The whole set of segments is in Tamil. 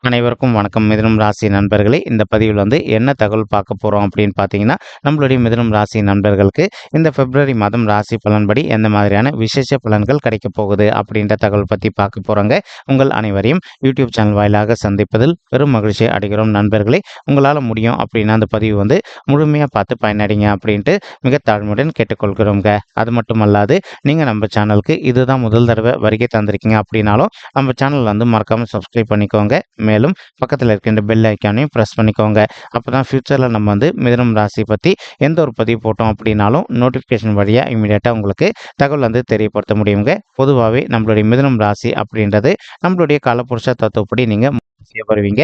அனைவருக்கும் வணக்கம். மிதுனம் ராசி நண்பர்களே, இந்த பதிவில் என்ன தகவல் பார்க்க போறோம் அப்படின்னு பார்த்தீங்கன்னா, நம்மளுடைய மிதுனம் ராசி நண்பர்களுக்கு இந்த பிப்ரவரி மாதம் ராசி பலன்படி எந்த மாதிரியான விசேஷ பலன்கள் கிடைக்கப் போகுது அப்படின்ற தகவல் பத்தி பார்க்க போறோங்க. உங்கள் அனைவரையும் யூடியூப் சேனல் வாயிலாக சந்திப்பதில் பெரும் மகிழ்ச்சி அடைகிறோம் நண்பர்களே. உங்களால் முடியும் அப்படின்னா அந்த பதிவு முழுமையாக பார்த்து பயனடைங்க அப்படின்ட்டு மிக தாழ்மையுடன் கேட்டுக்கொள்கிறோங்க. அது மட்டுமல்லாது நீங்கள் நம்ம சேனலுக்கு இதுதான் முதல் தடவை வருகை தந்திருக்கீங்க அப்படின்னாலும் நம்ம சேனல் மறக்காமல் சப்ஸ்கிரைப் பண்ணிக்கோங்க. மேலும் பக்கத்தில் இருக்கின்ற பெல் ஐக்கானையும் ப்ரெஸ் பண்ணிக்கோங்க. அப்போ தான் ஃப்யூச்சரில் நம்ம மிதுனம் ராசி பற்றி எந்த ஒரு பதிவு போட்டோம் அப்படின்னாலும் நோட்டிஃபிகேஷன் வழியாக இமீடியட்டாக உங்களுக்கு தகவல் தெரியப்படுத்த முடியுங்க. பொதுவாகவே நம்மளுடைய மிதுனம் ராசி அப்படின்றது நம்மளுடைய காலப்புருஷ தத்துவப்படி நீங்கள் வருவீங்க.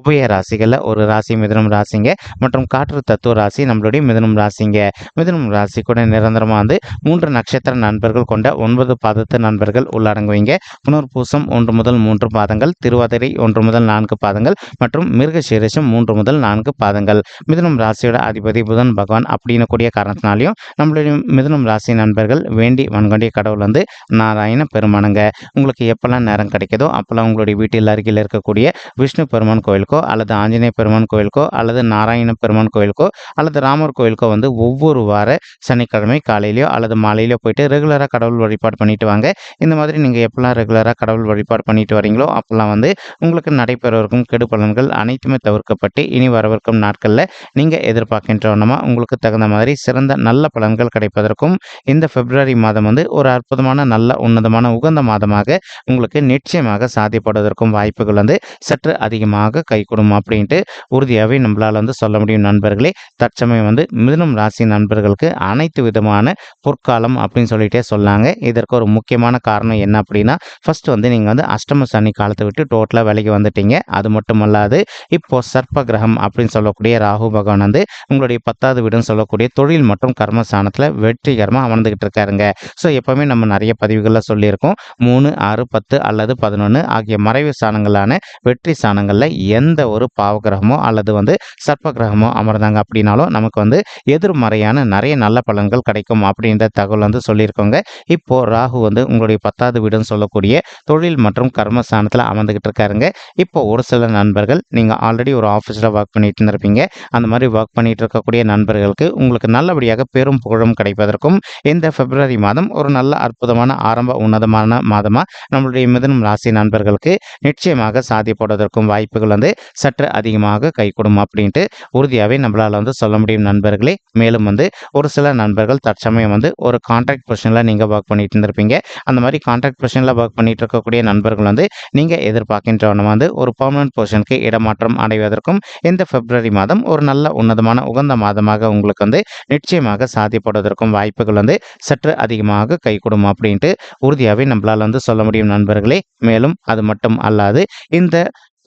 உபய ராசிகளில் ஒரு ராசி மிதுனம் ராசிங்க மற்றும் காற்று தத்துவ ராசி நம்மளுடைய மிதுனம் ராசிங்க. மிதுனம் ராசி கூட நிரந்தரமாக 3 நட்சத்திர நண்பர்கள் கொண்ட 9 பாதத்து நண்பர்கள் உள்ளடங்குவீங்க. புனர்பூசம் 1 முதல் 3 பாதங்கள், திருவாதிரை 1 முதல் 4 பாதங்கள் மற்றும் மிருகசீரிஷம் 3 முதல் 4 பாதங்கள். மிதுனம் ராசியோட அதிபதி புதன் பகவான் அப்படின்னு கூடிய காரணத்தினாலையும் நம்மளுடைய மிதுனம் ராசி நண்பர்கள் வேண்டி வன்கொண்டிய கடவுள் நாராயண பெருமானுங்க. உங்களுக்கு எப்பெல்லாம் நேரம் கிடைக்குதோ அப்பெல்லாம் உங்களுடைய வீட்டில் அருகில் இருக்கக்கூடிய விஷ்ணு பெருமான் கோயிலுக்கோ அல்லது ஆஞ்சநேய பெருமான் கோயிலுக்கோ அல்லது நாராயண பெருமான் கோயிலுக்கோ அல்லது ராமர் கோயிலுக்கோ ஒவ்வொரு வார சனிக்கிழமை காலையிலயோ அல்லது மாலையிலோ போயிட்டு ரெகுலராக கடவுள் வழிபாடு பண்ணிட்டு வாங்க. இந்த மாதிரி நீங்கள் எப்பெல்லாம் ரெகுலராக கடவுள் வழிபாடு பண்ணிட்டு வரீங்களோ அப்பெல்லாம் உங்களுக்கு நடைபெறவிருக்கும் கெடு பலன்கள் அனைத்துமே தவிர்க்கப்பட்டு இனி வரவிருக்கும் நாட்களில் நீங்கள் எதிர்பார்க்கின்றவனமா உங்களுக்கு தகுந்த மாதிரி சிறந்த நல்ல பலன்கள் கிடைப்பதற்கும் இந்த பிப்ரவரி மாதம் ஒரு அற்புதமான நல்ல உன்னதமான உகந்த மாதமாக உங்களுக்கு நிச்சயமாக சாத்தியப்படுவதற்கும் வாய்ப்புகள் சற்று அதிகமாக கைகூடும் அப்படின்ட்டு உறுதியாகவே நம்மளால் சொல்ல முடியும் நண்பர்களே. தற்சமயம் மிதுனம் ராசி நண்பர்களுக்கு அனைத்து விதமான பொற்காலம் அப்படின்னு சொல்லிட்டே சொல்லாங்க. இதற்கு ஒரு முக்கியமான காரணம் என்ன அப்படின்னா, ஃபர்ஸ்ட் நீங்கள் அஷ்டம சனி காலத்தை விட்டு டோட்டலாக விலகி வந்துட்டீங்க. அது மட்டுமல்லாது இப்போ சர்ப்ப கிரகம் அப்படின்னு சொல்லக்கூடிய ராகு பகவான் உங்களுடைய 10வது வீடுன்னு சொல்லக்கூடிய தொழில் மற்றும் கர்மஸ்தானத்தில் வெற்றிகரமாக அமர்ந்துகிட்டு இருக்காருங்க. ஸோ எப்பவுமே நம்ம நிறைய பதிவுகளில் சொல்லியிருக்கோம், 3, 6, 10 அல்லது 11 ஆகிய மறைவு ஸ்தானங்களான வெற்றி ஸ்தானங்களில் எந்த ஒரு பாவகிரகமோ அல்லது சர்ப்ப கிரகமோ அமர்ந்தாங்க அப்படின்னாலும் நமக்கு எதிர்மறையான நிறைய நல்ல பலன்கள் கிடைக்கும் அப்படின்ற தகவல் சொல்லியிருக்கோங்க. இப்போ ராகு உங்களுடைய 10வது வீடுன்னு சொல்லக்கூடிய தொழில் மற்றும் கர்மஸ்தானத்தில் அமர்ந்துகிட்டு இருக்காருங்க. இப்போ ஒரு சில நண்பர்கள் நீங்கள் ஆல்ரெடி ஒரு ஆஃபீஸில் ஒர்க் பண்ணிட்டு இருந்திருப்பீங்க. அந்த மாதிரி ஒர்க் பண்ணிட்டு இருக்கக்கூடிய நண்பர்களுக்கு உங்களுக்கு நல்லபடியாக பெரும் புகழும் கிடைப்பதற்கும் இந்த பிப்ரவரி மாதம் ஒரு நல்ல அற்புதமான ஆரம்ப உன்னதமான மாதமாக நம்மளுடைய மிதுனம் ராசி நண்பர்களுக்கு நிச்சயமாக சாத்தியப்படுவதற்கும் வாய்ப்புகள் சற்று அதிகமாக கைகூடும் அப்படின்ட்டு உறுதியாகவே நம்மளால் சொல்ல முடியும் நண்பர்களே. மேலும் ஒரு சில நண்பர்கள் தற்சமயம் ஒரு கான்ட்ராக்ட் பொசிஷனில் நீங்கள் ஒர்க் பண்ணிட்டு இருந்திருப்பீங்க. அந்த மாதிரி கான்ட்ராக்ட் பொசிஷனில் ஒர்க் பண்ணிட்டு இருக்கக்கூடிய நண்பர்கள் நீங்கள் எதிர்பார்க்கின்றவன ஒரு பர்மனன்ட் பொசிஷனுக்கு இடமாற்றம் அடைவதற்கும் இந்த பிப்ரவரி மாதம் ஒரு நல்ல உன்னதமான உகந்த மாதமாக உங்களுக்கு நிச்சயமாக சாத்தியப்படுவதற்கும் வாய்ப்புகள் சற்று அதிகமாக கைகூடும் அப்படின்ட்டு உறுதியாகவே நம்மளால் சொல்ல முடியும் நண்பர்களே. மேலும் அது மட்டும் அல்லாது இந்த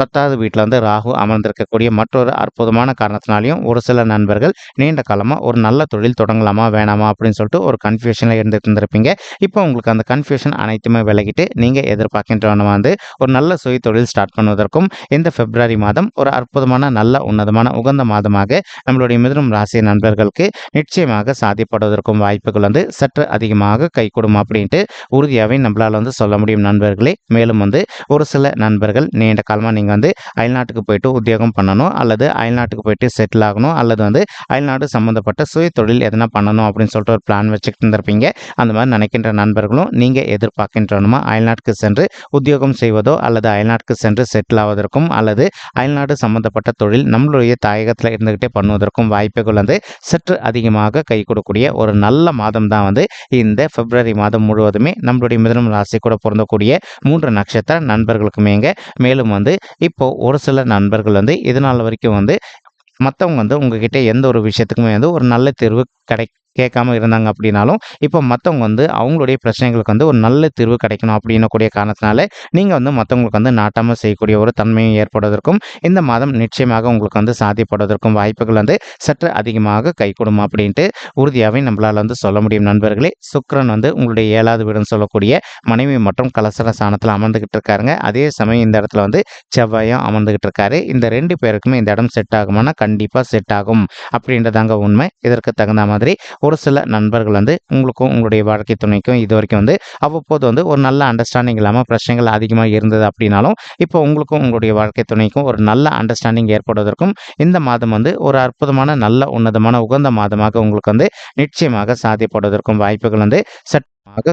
10வது வீட்டில் ராகு அமர்ந்திருக்கக்கூடிய மற்றொரு அற்புதமான காரணத்தினாலையும் ஒரு சில நண்பர்கள் நீண்ட காலமாக ஒரு நல்ல தொழில் தொடங்கலாமா வேணாமா அப்படின்னு சொல்லிட்டு ஒரு கன்ஃபியூஷனில் இருந்துட்டு இருந்திருப்பீங்க. இப்போ உங்களுக்கு அந்த கன்ஃபியூஷன் அனைத்துமே விலகிட்டு நீங்கள் எதிர்பார்க்கின்றவன ஒரு நல்ல சுய தொழில் ஸ்டார்ட் பண்ணுவதற்கும் இந்த பிப்ரவரி மாதம் ஒரு அற்புதமான நல்ல உன்னதமான உகந்த மாதமாக நம்மளுடைய மிதுனம் ராசி நண்பர்களுக்கு நிச்சயமாக சாத்தியப்படுவதற்கும் வாய்ப்புகள் சற்று அதிகமாக கைகூடும் அப்படின்ட்டு உறுதியாகவே நம்மளால் சொல்ல முடியும் நண்பர்களே. மேலும் ஒரு சில நண்பர்கள் நீண்ட காலமாக நீங்கள் அயல்நாட்டுக்கு போயிட்டு உத்தியோகம் பண்ணணும் அல்லது அயல்நாட்டுக்கு போயிட்டு செட்டில் ஆகணும் அல்லது அயல்நாடு சம்மந்தப்பட்ட சுய தொழில் எதனா பண்ணணும் அப்படின்னு சொல்லிட்டு ஒரு பிளான் வச்சுக்கிட்டு இருந்திருப்பீங்க. அந்த மாதிரி நினைக்கின்ற நண்பர்களும் நீங்கள் எதிர்பார்க்கின்றனமா அயல்நாட்டுக்கு சென்று உத்தியோகம் செய்வதோ அல்லது அயல்நாட்டுக்கு சென்று செட்டில் ஆவதற்கும் அல்லது அயல்நாடு சம்மந்தப்பட்ட தொழில் நம்மளுடைய தாயகத்தில் இருந்துகிட்டே பண்ணுவதற்கும் வாய்ப்புகள் சற்று அதிகமாக கை கொடுக்கக்கூடிய ஒரு நல்ல மாதம் தான் இந்த பிப்ரவரி மாதம் முழுவதுமே நம்மளுடைய மிதுனம் ராசி கூட பொருந்தக்கூடிய 3 நட்சத்திர நண்பர்களுக்குமேங்க. மேலும் இப்போ ஒரு சில நண்பர்கள் இதனால் வரைக்கும் மற்றவங்க உங்ககிட்ட எந்த ஒரு விஷயத்துக்குமே ஒரு நல்ல தீர்வு கேட்காம இருந்தாங்க அப்படின்னாலும் இப்போ மற்றவங்க அவங்களுடைய பிரச்சனைகளுக்கு ஒரு நல்ல தீர்வு கிடைக்கணும் அப்படின்னக்கூடிய காரணத்தினால நீங்கள் மற்றவங்களுக்கு நாட்டாமல் செய்யக்கூடிய ஒரு தன்மையை ஏற்படுவதற்கும் இந்த மாதம் நிச்சயமாக உங்களுக்கு சாத்தியப்படுவதற்கும் வாய்ப்புகள் சற்று அதிகமாக கைகூடும் அப்படின்ட்டு உறுதியாகவே நம்மளால் சொல்ல முடியும் நண்பர்களே. சுக்கிரன் உங்களுடைய 7வது வீடுன்னு சொல்லக்கூடிய மனைவி மற்றும் கலசர ஸ்தானத்தில் அமர்ந்துகிட்டு இருக்காருங்க. அதே சமயம் இந்த இடத்துல செவ்வாயும் அமர்ந்துகிட்டு இருக்காரு. இந்த 2 பேருக்குமே இந்த இடம் செட் ஆகுமானா கண்டிப்பாக செட் ஆகும் அப்படின்றதாங்க உண்மை. இதற்கு தகுந்த மாதிரி ஒரு சில நண்பர்கள் வந்து உங்களுக்கும் உங்களுடைய வாழ்க்கை துணைக்கும் இதுவரைக்கும் வந்து அவ்வப்போது வந்து ஒரு நல்ல அண்டர்ஸ்டாண்டிங் இல்லாம பிரச்சனைகள் அதிகமா இருந்தது அப்படின்னாலும், இப்போ உங்களுக்கும் உங்களுடைய வாழ்க்கை துணைக்கும் ஒரு நல்ல அண்டர்ஸ்டாண்டிங் ஏற்படுவதற்கும் இந்த மாதம் வந்து ஒரு அற்புதமான, நல்ல உன்னதமான, உகந்த மாதமாக உங்களுக்கு வந்து நிச்சயமாக சாத்தியப்படுவதற்கும் வாய்ப்புகள் வந்து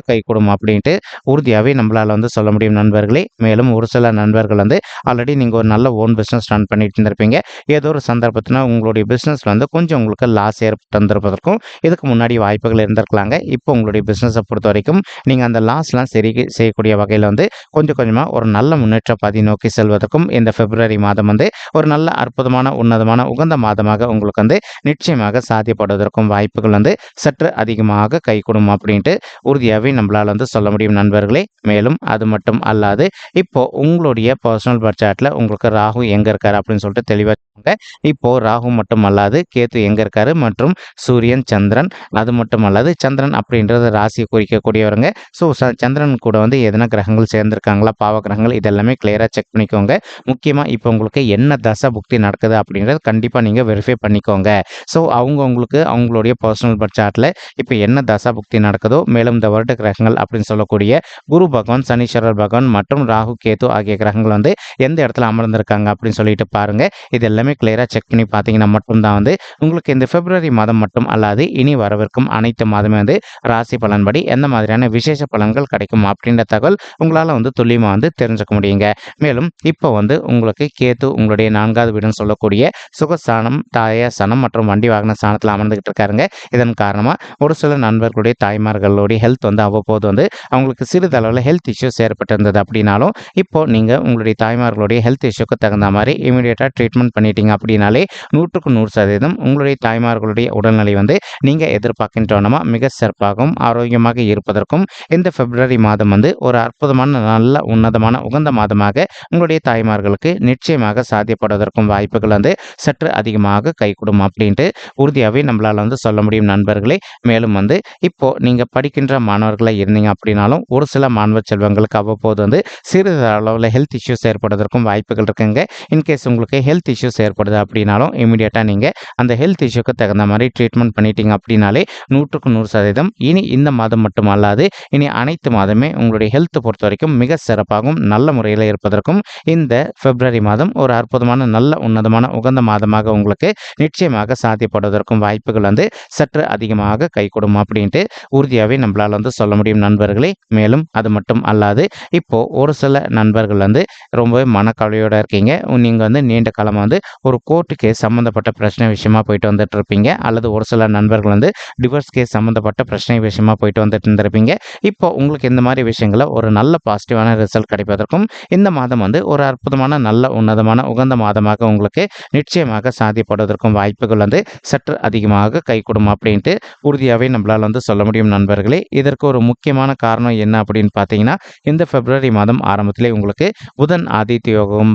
கைகூடும் அப்படின்ட்டு உறுதியாவே நம்மளால வந்து சொல்ல முடியும் நண்பர்களே. மேலும் ஒரு சில நண்பர்கள் வந்து ஆல்ரெடி நீங்க ஒரு நல்ல ஓன் பிசினஸ் ரன் பண்ணிட்டு இருந்திருப்பீங்க. ஏதோ ஒரு சந்தர்ப்பத்தில உங்களுடைய பிசினஸ்ல வந்து கொஞ்சம் உங்களுக்கு லாஸ் ஏற்பட்டிருந்திருப்பதற்கும் இதுக்கு முன்னாடி வாய்ப்புகள் இருந்திருக்கலாங்க. இப்போ உங்களுடைய பிசினஸ பொறுத்தவரைக்கும் நீங்க அந்த லாஸ்லாம் சரி செய்யக்கூடிய வகையில வந்து கொஞ்சம் கொஞ்சமா ஒரு நல்ல முன்னேற்ற பாதை நோக்கி செல்வதற்கும் இந்த பிப்ரவரி மாதம் வந்து ஒரு நல்ல அற்புதமான, உன்னதமான, உகந்த மாதமாக உங்களுக்கு வந்து நிச்சயமாக சாத்தியப்படுவதற்கும் வாய்ப்புகள் வந்து சற்று அதிகமாக கைகூடும் அப்படின்ட்டு உறுதியாவே நம்மளால வந்து சொல்ல முடியும் நண்பர்களே. மேலும் அது மட்டும் அல்லாது, இப்போ உங்களுடைய பர்சனல் பர்த் சார்ட்ல உங்களுக்கு ராகு எங்க இருக்காரு அப்படின்னு சொல்லிட்டு தெளிவா சொல்லுங்க. இப்போ ராகு மட்டும் அல்லாது கேது எங்க இருக்காரு மற்றும் சூரியன், சந்திரன், அது மட்டும் அல்லாது சந்திரன் அப்படின்றது ராசியை குறிக்கக்கூடியவருங்க. ஸோ சந்திரன் கூட வந்து எதனா கிரகங்கள் சேர்ந்திருக்காங்களா, பாவ கிரகங்கள் இதெல்லாமே கிளியரா செக் பண்ணிக்கோங்க. முக்கியமா இப்போ உங்களுக்கு என்ன தசை புக்தி நடக்குது அப்படின்றத கண்டிப்பா நீங்க வெரிஃபை பண்ணிக்கோங்க. ஸோ உங்களுக்கு அவங்களுடைய பர்சனல் பர்த் சார்ட்ல இப்போ என்ன தசா புக்தி நடக்குதோ, மேலும் இந்த வருட கிரகங்கள் அப்படின்னு சொல்லக்கூடிய குரு பகவான், சனீஸ்வரர் பகவான் மற்றும் ராகு, கேது ஆகிய கிரகங்கள் வந்து எந்த இடத்துல அமர்ந்திருக்காங்க அப்படின்னு சொல்லிட்டு பாருங்க. இது எல்லாமே கிளியரா செக் பண்ணி பார்த்தீங்கன்னா மட்டும்தான் வந்து உங்களுக்கு இந்த பிப்ரவரி மாதம் மட்டும் அல்லாது இனி வரவிருக்கும் அனைத்து மாதமே வந்து ராசி பலன்படி எந்த மாதிரியான விசேஷ பலன்கள் கிடைக்கும் அப்படின்ற தகவல் உங்களால வந்து துல்லியமா வந்து தெரிஞ்சுக்க முடியுங்க. மேலும் இப்போ வந்து உங்களுக்கு கேது உங்களுடைய 4வது வீடுன்னு சொல்லக்கூடிய சுகஸ்தானம், தாயாசனம் மற்றும் வண்டி வாகன ஸ்தானத்தில் அமர்ந்துகிட்டு இருக்காருங்க. இதன் காரணமா ஒரு சில நண்பர்களுடைய தாய்மார்களுடைய ஹெல்த் வந்து அவ்வப்போது வந்து அவங்களுக்கு சிறிதளவில் ஹெல்த் இஷ்யூஸ் ஏற்பட்டிருந்தது அப்படின்னாலும், இப்போ நீங்க உங்களுடைய தாய்மார்களுடைய ஹெல்த் இஷ்யூக்கு தகுந்த மாதிரி இமீடியட்டா ட்ரீட்மெண்ட் பண்ணிட்டீங்க அப்படின்னாலே 100க்கு 100% உங்களுடைய தாய்மார்களுடைய உடல்நிலை வந்து நீங்க எதிர்பார்க்கின்றவனமா மிக சிறப்பாகவும் ஆரோக்கியமாக இருப்பதற்கும் இந்த பிப்ரவரி மாதம் வந்து ஒரு அற்புதமான, நல்ல உன்னதமான, உகந்த மாதமாக உங்களுடைய தாய்மார்களுக்கு நிச்சயமாக சாத்தியப்படுவதற்கும் வாய்ப்புகள் வந்து சற்று அதிகமாக கைகூடும் அப்படின்ட்டு உறுதியாகவே நம்மளால வந்து சொல்ல முடியும் நண்பர்களே. மேலும் வந்து இப்போ நீங்க படிக்கின்ற மாணவர்களா இருந்தீங்க அப்படின்னாலும் ஒரு சில மாணவ செல்வங்களுக்கு அவ்வப்போது வந்து சிறிது அளவில் ஹெல்த் இஷ்யூஸ் ஏற்படுவதற்கும் வாய்ப்புகள் இருக்குங்க. இன்கேஸ் உங்களுக்கு ஹெல்த் இஷ்யூஸ் ஏற்படுது அப்படின்னாலும் இமீடியட்டா நீங்க அந்த ஹெல்த் இஷ்யூக்கு தகுந்த மாதிரி ட்ரீட்மெண்ட் பண்ணிட்டீங்க அப்படின்னாலே 100க்கு 100% இனி இந்த மாதம் மட்டும் அல்லாது இனி அனைத்து மாதமே உங்களுடைய ஹெல்த் பொறுத்த வரைக்கும் மிக சிறப்பாகவும் நல்ல முறையில் இருப்பதற்கும் இந்த பிப்ரவரி மாதம் ஒரு அற்புதமான, நல்ல உன்னதமான, உகந்த மாதமாக உங்களுக்கு நிச்சயமாக சாத்தியப்படுவதற்கும் வாய்ப்புகள் வந்து சற்று அதிகமாக கைகூடும் அப்படின்ட்டு உறுதியாகவே நம்மளால வந்து சொல்ல முடியும் நண்பர்களே. மேலும் அது மட்டும் அல்லாது இப்போ ஒரு சில நண்பர்கள் வந்து ரொம்பவே மனக்கவலையோட இருக்கீங்க. நீங்க வந்து நீண்ட காலமாக வந்து ஒரு கோர்ட்டு கேஸ் சம்மந்தப்பட்ட பிரச்சனை விஷயமா போயிட்டு வந்துட்டு இருப்பீங்க. அல்லது ஒரு சில நண்பர்கள் வந்து டிவோர்ஸ் கேஸ் சம்மந்தப்பட்ட பிரச்சனை விஷயமா போயிட்டு வந்துட்டு இருந்திருப்பீங்க. இப்போ உங்களுக்கு இந்த மாதிரி விஷயங்கள ஒரு நல்ல பாசிட்டிவான ரிசல்ட் கிடைப்பதற்கும் இந்த மாதம் வந்து ஒரு அற்புதமான, நல்ல உன்னதமான, உகந்த மாதமாக உங்களுக்கு நிச்சயமாக சாத்தியப்படுவதற்கும் வாய்ப்புகள் வந்து சற்று அதிகமாக கைகூடும் அப்படின்ட்டு உறுதியாகவே நம்மளால் வந்து சொல்ல முடியும் நண்பர்களே. இதற்கு ஒரு முக்கியமான காரணம் என்ன அப்படின்னு பார்த்தீங்கன்னா, இந்த பிப்ரவரி மாதம் ஆரம்பத்திலே உங்களுக்கு புதன் ஆதித்ய யோகம்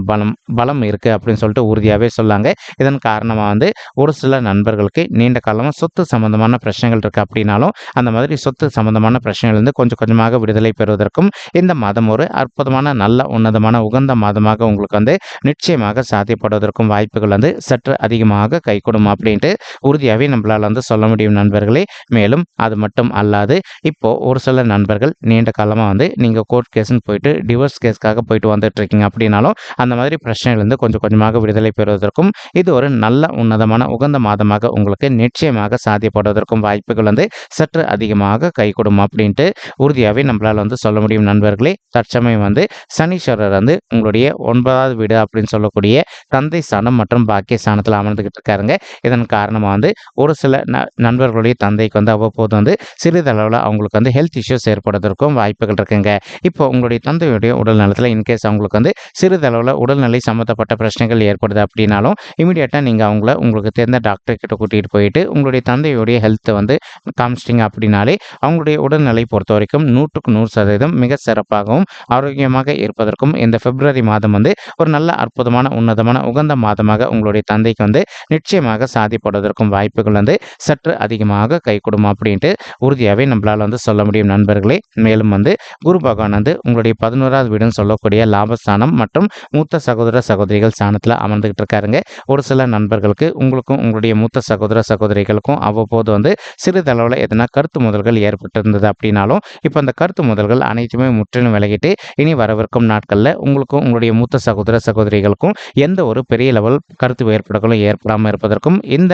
பலம் இருக்கு அப்படின்னு சொல்லிட்டு உறுதியாகவே சொல்லாங்க. இதன் காரணமாக வந்து ஒரு சில நண்பர்களுக்கு நீண்ட காலமாக சொத்து சம்பந்தமான பிரச்சனைகள் இருக்கு அப்படின்னாலும் அந்த மாதிரி சொத்து சம்பந்தமான பிரச்சனைகள் வந்து கொஞ்சம் கொஞ்சமாக விடுதலை பெறுவதற்கும் இந்த மாதம் ஒரு அற்புதமான, நல்ல உன்னதமான, உகந்த மாதமாக உங்களுக்கு வந்து நிச்சயமாக சாத்தியப்படுவதற்கும் வாய்ப்புகள் வந்து சற்று அதிகமாக கைகூடும் அப்படின்ட்டு உறுதியாகவே நம்மளால் வந்து சொல்ல முடியும் நண்பர்களே. மேலும் அது மட்டும் அல்லாது இப்போ ஒரு சில நண்பர்கள் நீண்ட காலமாக வந்து நீங்கள் கோர்ட் கேஸ்ன்னு போயிட்டு டிவோர்ஸ் கேஸ்க்காக போயிட்டு வந்துட்டு இருக்கீங்க அப்படின்னாலும் அந்த மாதிரி பிரச்சனையிலிருந்து கொஞ்சம் கொஞ்சமாக விடுதலை பெறுவதற்கும் இது ஒரு நல்ல உன்னதமான, உகந்த மாதமாக உங்களுக்கு நிச்சயமாக சாத்தியப்படுவதற்கும் வாய்ப்புகள் வந்து சற்று அதிகமாக கைகூடும் அப்படின்ட்டு உறுதியாகவே நம்மளால் வந்து சொல்ல முடியும் நண்பர்களே. தற்சமயம் வந்து சனீஸ்வரர் வந்து உங்களுடைய 9வது வீடு அப்படின்னு சொல்லக்கூடிய தந்தை ஸ்தானம் மற்றும் பாக்கிய ஸ்தானத்தில் அமர்ந்துகிட்டு இருக்காருங்க. இதன் காரணமாக வந்து ஒரு சில நண்பர்களுடைய தந்தைக்கு வந்து அவ்வப்போது வந்து சிறிதளவில் அவங்களுக்கு வந்து ஹெல்த் இஷ்யூஸ் ஏற்படுவதற்கும் வாய்ப்புகள் இருக்குங்க. இப்போ உங்களுடைய தந்தையுடைய உடல் நலத்தில் இன்கேஸ் அவங்களுக்கு வந்து சிறிதளவில் உடல்நிலை சம்மந்தப்பட்ட பிரச்சனைகள் ஏற்படுது அப்படின்னாலும் இமீடியட்டாக நீங்கள் உங்களுக்கு தெரிந்த டாக்டர் கிட்ட கூட்டிகிட்டு போயிட்டு உங்களுடைய தந்தையுடைய ஹெல்த்தை வந்து காமிச்சிட்டிங்க அப்படின்னாலே அவங்களுடைய உடல்நிலை பொறுத்த வரைக்கும் 100க்கு 100% மிக சிறப்பாகவும் ஆரோக்கியமாக இருப்பதற்கும் இந்த பிப்ரவரி மாதம் வந்து ஒரு நல்ல அற்புதமான, உன்னதமான, உகந்த மாதமாக உங்களுடைய தந்தைக்கு வந்து நிச்சயமாக சாதிப்படுவதற்கும் வாய்ப்புகள் வந்து சற்று அதிகமாக கைகூடும் அப்படின்ட்டு உறுதியாகவே நம்மளால் வந்து வந்து சொல்ல முடியும் நண்பர்களே. மேலும் வந்து குரு பகவான் வந்து உங்களுடைய 11வது வீடுன்னு சொல்லக்கூடிய லாபஸ்தானம் மற்றும் மூத்த சகோதர சகோதரிகள் ஸ்தானத்துல அமர்ந்துகிட்டு இருக்காருங்க. ஒரு சில நண்பர்களுக்கு உங்களுக்கும் உங்களுடைய மூத்த சகோதர சகோதரிகளுக்கும் அவ்வப்போது வந்து சிறிதளவுல எதனா கருத்து மோதல்கள் ஏற்பட்டிருந்தது அப்படின்னாலும், இப்ப அந்த கருத்து மோதல்கள் அனைத்துமே முற்றிலும் விலகிட்டு, இனி வரவிருக்கும் நாட்கள்ல உங்களுக்கும் உங்களுடைய மூத்த சகோதர சகோதரிகளுக்கும் எந்த ஒரு பெரிய லெவல் கருத்து வேறுபாடுகளும் ஏற்படாம இருப்பதற்கும் இந்த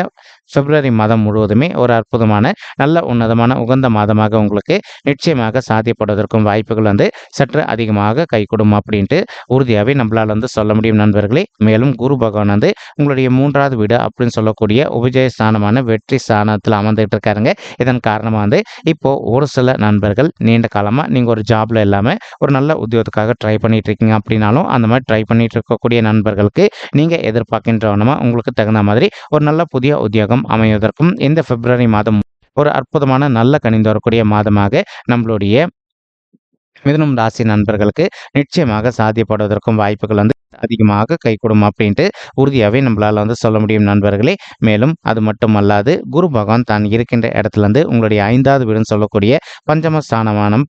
பிப்ரவரி மாதம் முழுவதுமே ஒரு அற்புதமான நல்ல உன்னதமான உகந்த மாதமாக உங்களுக்கு நிச்சயமாக சாத்தியப்படுவதற்கும் வாய்ப்புகள் வந்து சற்று அதிகமாக கைகூடும் அப்படின்ட்டு உறுதியாகவே நம்மளால் வந்து சொல்ல முடியும் நண்பர்களே. மேலும் குரு பகவான் வந்து உங்களுடைய 3வது வீடு அப்படின்னு சொல்லக்கூடிய உபஜய ஸ்தானமான வெற்றி ஸ்தானத்தில் அமர்ந்துட்டு இருக்காருங்க. இதன் காரணமாக வந்து இப்போ ஒரு சில நண்பர்கள் நீண்ட காலமாக நீங்கள் ஒரு ஜாப்ல இல்லாமல் ஒரு நல்ல உத்தியோகத்துக்காக ட்ரை பண்ணிட்டு இருக்கீங்க அப்படின்னாலும், அந்த மாதிரி ட்ரை பண்ணிட்டு இருக்கக்கூடிய நண்பர்களுக்கு நீங்கள் எதிர்பார்க்கின்றவனமா உங்களுக்கு தகுந்த மாதிரி ஒரு நல்ல புதிய உத்தியோகம் அமைவதற்கும் இந்த பிப்ரவரி மாதம் ஒரு அற்புதமான நல்ல கனிந்து வரக்கூடிய மாதமாக நம்மளுடைய மிதுனம் ராசி நண்பர்களுக்கு நிச்சயமாக சாத்தியப்படுவதற்கும் வாய்ப்புகள் வந்து அதிகமாக கைகூடும் அப்படின்ட்டு உறுதியாகவே நம்மளால் வந்து சொல்ல முடியும் நண்பர்களே. மேலும் அது மட்டுமல்லாது குரு பகவான் தான் இருக்கின்ற இடத்துல இருந்து உங்களுடைய 5வது வீடுன்னு சொல்லக்கூடிய பஞ்சம ஸ்தானமான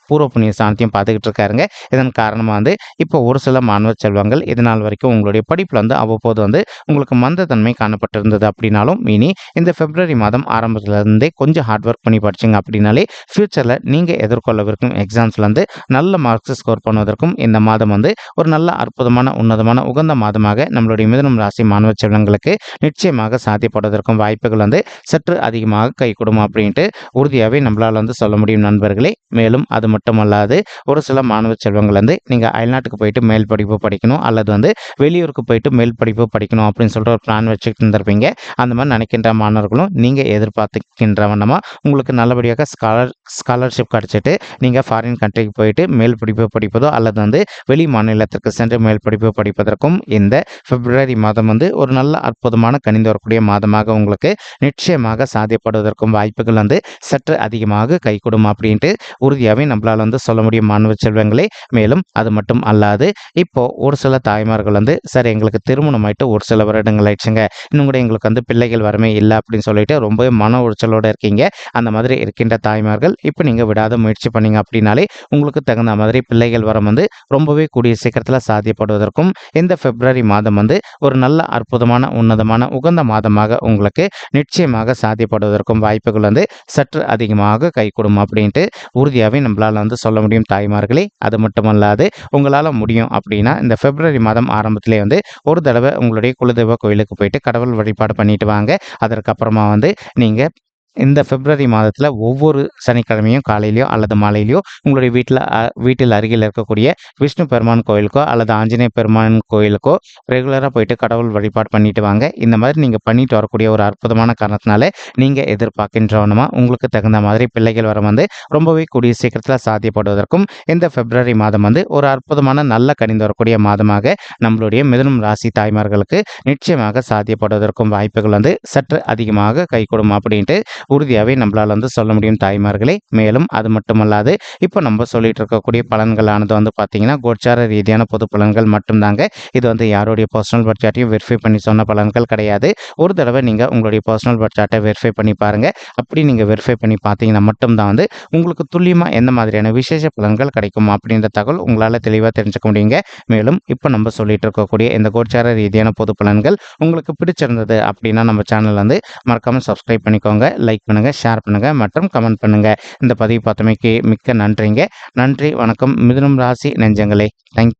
பூர்வ புண்ணிய ஸ்தானத்தையும் பார்த்துக்கிட்டு இருக்காருங்க. இதன் காரணமாக வந்து இப்போ ஒரு சில மாணவ செல்வங்கள் இது நாள் வரைக்கும் உங்களுடைய படிப்பில் வந்து அவ்வப்போது வந்து உங்களுக்கு மந்தத்தன்மை காணப்பட்டிருந்தது அப்படின்னாலும், இனி இந்த பிப்ரவரி மாதம் ஆரம்பத்திலிருந்தே கொஞ்சம் ஹார்ட் ஒர்க் பண்ணி படிச்சிங்க அப்படின்னாலே ஃப்யூச்சரில் நீங்கள் எதிர்கொள்ளவிருக்கும் எக்ஸாம்ஸில் வந்து நல்ல மார்க்ஸ் ஸ்கோர் பண்ணுவதற்கும் இந்த மாதம் வந்து ஒரு நல்ல அற்புதமான உன்னதமான உகந்த மாதமாக நம்மளுடைய மிதுனம் ராசி மாணவ செல்வங்களுக்கு நிச்சயமாக சாத்தியப்படுவதற்கும் வாய்ப்புகள் வந்து சற்று அதிகமாக கைகூடும் அப்படின்ட்டு உறுதியாகவே நம்மளால் வந்து சொல்ல முடியும் நண்பர்களே. மேலும் அது மட்டுமல்லாது ஒரு சில மாணவ செல்வங்கள் வந்து நீங்கள் அயல்நாட்டுக்கு போயிட்டு மேல் படிப்பு படிக்கணும் அல்லது வந்து வெளியூருக்கு போயிட்டு மேல் படிப்பு படிக்கணும் அப்படின்னு சொல்லிட்டு ஒரு பிளான் வச்சுக்கிட்டு இருந்திருப்பீங்க. அந்த மாதிரி நினைக்கின்ற மாணவர்களும் நீங்கள் எதிர்பார்த்துக்கின்ற வண்ணமாக உங்களுக்கு நல்லபடியாக ஸ்காலர்ஷிப் கிடச்சிட்டு நீங்கள் ஃபாரின் கண்ட்ரிக்கு போயிட்டு மேல் படிப்பு படிப்பதோ அல்லது வந்து வெளி மாநிலத்திற்கு சென்று மேல் படிப்பு படிப்பதற்கும் இந்த பிப்ரவரி மாதம் வந்து ஒரு நல்ல அற்புதமான கனிந்து வரக்கூடிய மாதமாக உங்களுக்கு நிச்சயமாக சாத்தியப்படுவதற்கும் வாய்ப்புகள் வந்து சற்று அதிகமாக கைகூடும் அப்படின்ட்டு உறுதியாகவே நம்மளால் வந்து சொல்ல முடியும் மாணவ செல்வங்களே. மேலும் அது மட்டும் அல்லாது இப்போ ஒரு சில தாய்மார்கள் வந்து சார் எங்களுக்கு திருமணம் ஆயிட்டு ஒரு சில வருடங்கள் ஆயிடுச்சுங்க, இன்னும் கூட எங்களுக்கு வந்து பிள்ளைகள் வரமே இல்லை அப்படின்னு சொல்லிட்டு ரொம்பவே மன உளைச்சலோட இருக்கீங்க. அந்த மாதிரி இருக்கின்ற தாய்மார்கள் இப்போ நீங்கள் விடாத முயற்சி பண்ணீங்க அப்படின்னாலே உங்களுக்கு தகுந்த மாதிரி பிள்ளைகள் வரம் வந்து ரொம்பவே கூடிய சீக்கிரத்தில் சாத்தியப்படுவதற்கும் இந்த பிப்ரவரி மாதம் வந்து ஒரு நல்ல அற்புதமான உன்னதமான உகந்த மாதமாக உங்களுக்கு நிச்சயமாக சாத்தியப்படுவதற்கும் வாய்ப்புகள் வந்து சற்று அதிகமாக கைகூடும் அப்படின்ட்டு உறுதியாகவே நம்மளால் வந்து சொல்ல முடியும் தாய்மார்களே. அது மட்டுமல்லாது உங்களால் முடியும் அப்படின்னா இந்த பிப்ரவரி மாதம் ஆரம்பத்திலே வந்து ஒரு தடவை உங்களுடைய குலதெய்வ கோயிலுக்கு போயிட்டு கடவுள் வழிபாடு பண்ணிட்டு வாங்க. அதற்கப்புறமா வந்து நீங்கள் இந்த பிப்ரவரி மாதத்தில் ஒவ்வொரு சனிக்கிழமையும் காலையிலையோ அல்லது மாலையிலையோ உங்களுடைய வீட்டில் அருகில் இருக்கக்கூடிய விஷ்ணு பெருமான் கோயிலுக்கோ அல்லது ஆஞ்சநேய பெருமான் கோயிலுக்கோ ரெகுலராக போயிட்டு கடவுள் வழிபாடு பண்ணிட்டு வாங்க. இந்த மாதிரி நீங்கள் பண்ணிட்டு வரக்கூடிய ஒரு அற்புதமான காரணத்தினால நீங்கள் எதிர்பார்க்கின்றவனமா உங்களுக்கு தகுந்த மாதிரி பிள்ளைகள் வர வந்து ரொம்பவே கூடிய சீக்கிரத்தில் சாத்தியப்படுவதற்கும் இந்த பிப்ரவரி மாதம் வந்து ஒரு அற்புதமான நல்ல கனிந்து வரக்கூடிய மாதமாக நம்மளுடைய மிதுனம் ராசி தாய்மார்களுக்கு நிச்சயமாக சாத்தியப்படுவதற்கும் வாய்ப்புகள் வந்து சற்று அதிகமாக கைகூடும் அப்படின்ட்டு உறுதியாகவே நம்மளால் வந்து சொல்ல முடியும் தாய்மார்களே. மேலும் அது மட்டுமல்லாது இப்போ நம்ம சொல்லிட்டு இருக்கக்கூடிய பலன்களானது வந்து பார்த்தீங்கன்னா கோச்சார ரீதியான பொது பலன்கள் மட்டும்தாங்க. இது வந்து யாருடைய பர்சனல் பட்ஜெட்டையும் வெரிஃபை பண்ணி சொன்ன பலன்கள் கிடையாது. ஒரு தடவை நீங்கள் உங்களுடைய பர்சனல் பட்ஜெட்டை வெரிஃபை பண்ணி பாருங்கள். அப்படி நீங்கள் வெரிஃபை பண்ணி பார்த்தீங்கன்னா மட்டும்தான் வந்து உங்களுக்கு துல்லியமாக எந்த மாதிரியான விசேஷ பலன்கள் கிடைக்கும் அப்படின்ற தகவல் உங்களால் தெளிவாக தெரிஞ்சுக்க முடியுங்க. மேலும் இப்போ நம்ம சொல்லிட்டு இருக்கக்கூடிய இந்த கோச்சார ரீதியான பொது பலன்கள் உங்களுக்கு பிடிச்சிருந்தது அப்படின்னா நம்ம சேனல் வந்து மறக்காமல் சப்ஸ்கிரைப் பண்ணிக்கோங்க, லைக் பண்ணுங்கள், ஷேர் பண்ணுங்கள் மற்றும் கமெண்ட் பண்ணுங்கள். இந்த பதிவு பார்த்தமைக்கு மிக்க நன்றிங்க. நன்றி, வணக்கம் மிதுனம் ராசி நெஞ்சங்களே. தேங்க்யூ.